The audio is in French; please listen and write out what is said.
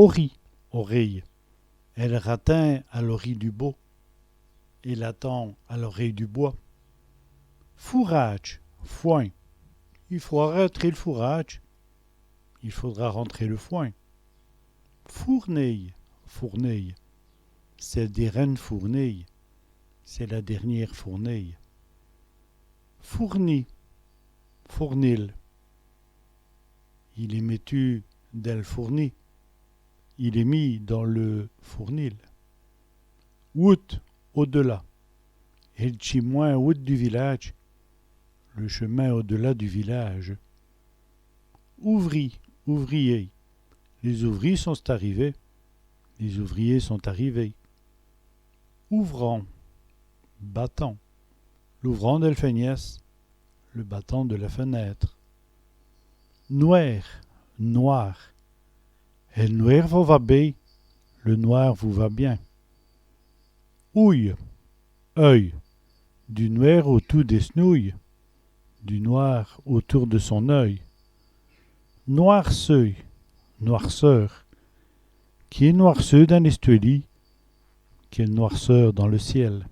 Ori, oreille. Elle ratin à l'oreille du beau, et l'attend à l'oreille du bois. Fourrage, foin. Il faut rentrer le fourrage. Il faudra rentrer le foin. Fourneille, fourneille. Celle des reines fourneilles. C'est la dernière fourneille. Fourni, fournil. Il est mettu d'elle fourni. Il est mis dans le fournil. Wout, au-delà. Et le chimoin wout du village. Le chemin au-delà du village. Ouvri, ouvrier. Les ouvriers sont arrivés. Les ouvriers sont arrivés. Ouvrant, battant. L'ouvrant de la fenêtre, le battant de la fenêtre. Noir, noir. Et le noir vous va bien, le noir vous va bien. Ouille, œil. Du noir autour des snouilles, du noir autour de son œil. Noirceuil, noirceur. Qui est noirceur dans l'estuaire, qui est noirceur dans le ciel.